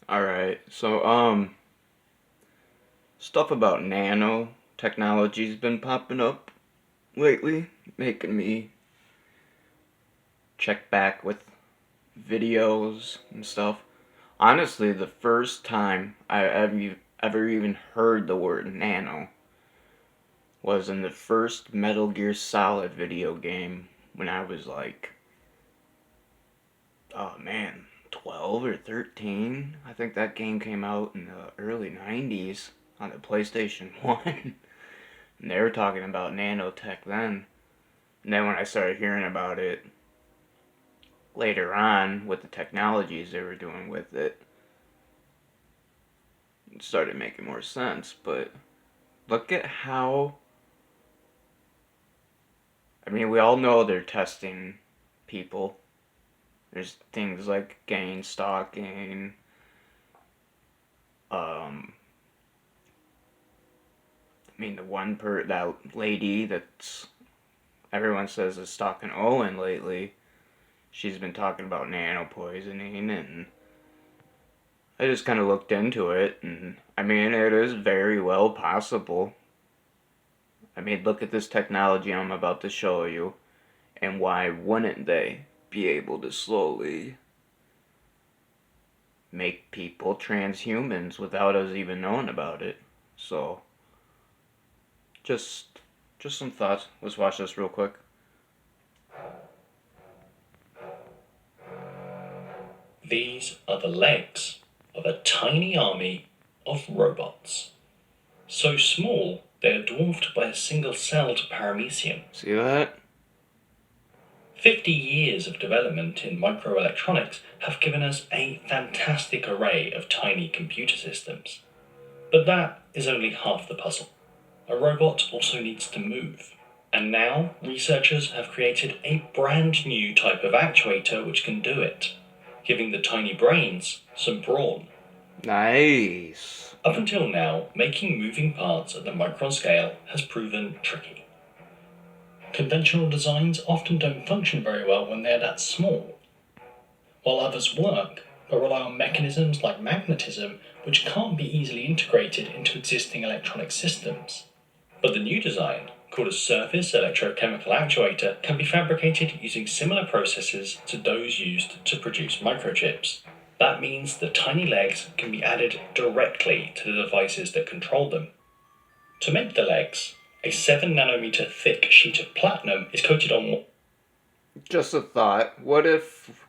Alright, so, stuff about nano technology's been popping up lately, making me check back with videos and stuff. Honestly, the first time I ever even heard the word nano was in the first Metal Gear Solid video game when I was like, oh man, 12 or 13. I think that game came out in the early 90s on the PlayStation 1. And they were talking about nanotech then. And then when I started hearing about it later on with the technologies they were doing with it, it started making more sense. But look at how. I mean, we all know they're testing people. There's things like gang stalking, I mean, that lady that's everyone says is stalking Owen lately. She's been talking about nano poisoning, and I just kind of looked into it, and I mean, it is very well possible. I mean, look at this technology I'm about to show you, and why wouldn't they be able to slowly make people transhumans without us even knowing about it? So, just just some thoughts. Let's watch this real quick. These are the legs of a tiny army of robots. So small, they are dwarfed by a single-celled paramecium. See that? 50 years of development in microelectronics have given us a fantastic array of tiny computer systems. But that is only half the puzzle. A robot also needs to move. And now, researchers have created a brand new type of actuator which can do it, giving the tiny brains some brawn. Nice. Up until now, making moving parts at the micron scale has proven tricky. Conventional designs often don't function very well when they're that small, while others work but rely on mechanisms like magnetism which can't be easily integrated into existing electronic systems. But the new design, called a surface electrochemical actuator, can be fabricated using similar processes to those used to produce microchips. That means the tiny legs can be added directly to the devices that control them. To make the legs, a 7 nanometer thick sheet of platinum is coated on. Just a thought. What if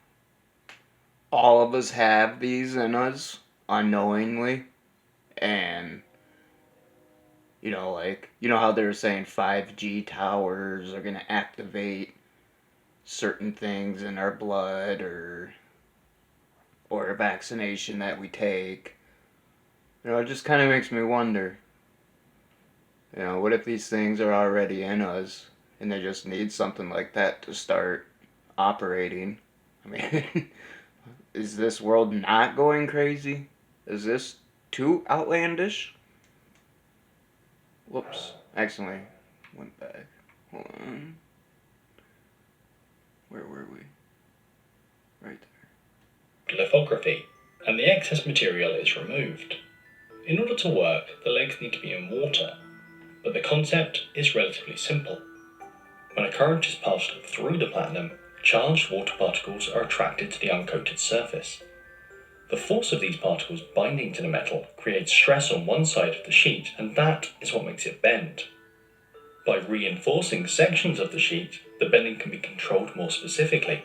all of us have these in us unknowingly? And, like, you know how they were saying 5G towers are going to activate certain things in our blood or a vaccination that we take? It just kind of makes me wonder. What if these things are already in us and they just need something like that to start operating? I mean, is this world not going crazy? Is this too outlandish? Whoops. Accidentally went back. Hold on. Where were we? Right there. Lithography, and the excess material is removed. In order to work, the legs need to be in water, but the concept is relatively simple. When a current is passed through the platinum, charged water particles are attracted to the uncoated surface. The force of these particles binding to the metal creates stress on one side of the sheet, and that is what makes it bend. By reinforcing sections of the sheet, the bending can be controlled more specifically,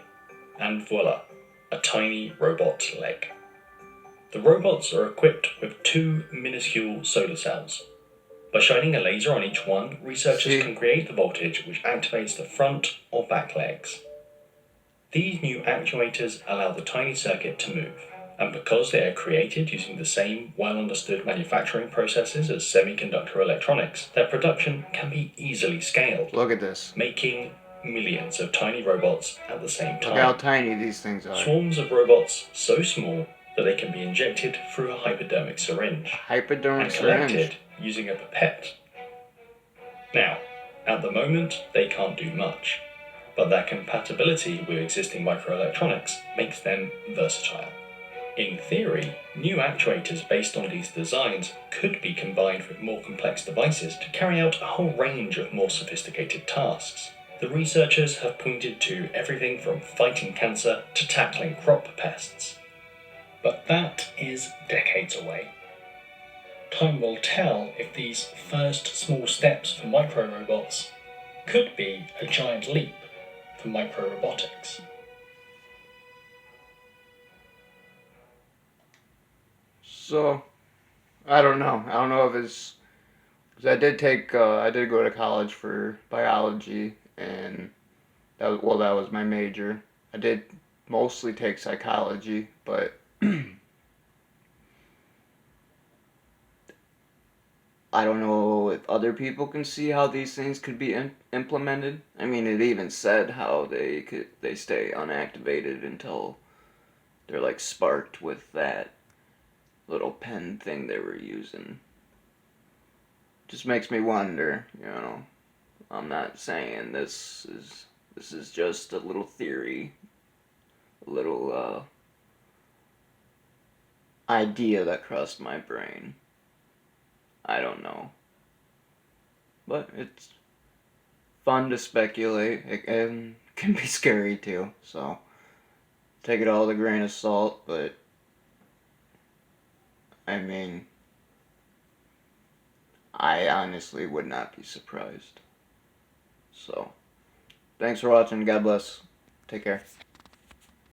and voila, a tiny robot leg. The robots are equipped with 2 minuscule solar cells. By shining a laser on each one, researchers can create the voltage which activates the front or back legs. These new actuators allow the tiny circuit to move, and because they are created using the same well-understood manufacturing processes as semiconductor electronics, their production can be easily scaled. Look at this. Making millions of tiny robots at the same time. Look how tiny these things are. Swarms of robots so small that they can be injected through a hypodermic syringe. Hypodermic and collected syringe. using a pipette. Now, at the moment, they can't do much, but their compatibility with existing microelectronics makes them versatile. In theory, new actuators based on these designs could be combined with more complex devices to carry out a whole range of more sophisticated tasks. The researchers have pointed to everything from fighting cancer to tackling crop pests. But that is decades away. Time will tell if these first small steps for microrobots could be a giant leap for microrobotics. So, I don't know. I don't know if it's because I did go to college for biology, and that was my major. I did mostly take psychology, but I don't know if other people can see how these things could be implemented. I mean, it even said how they stay unactivated until they're like sparked with that little pen thing they were using. Just makes me wonder, you know. I'm not saying this is just a little theory, a little idea that crossed my brain. I don't know. But it's fun to speculate. It can be scary too. So take it all with a grain of salt, but I mean, I honestly would not be surprised. So, thanks for watching. God bless. Take care.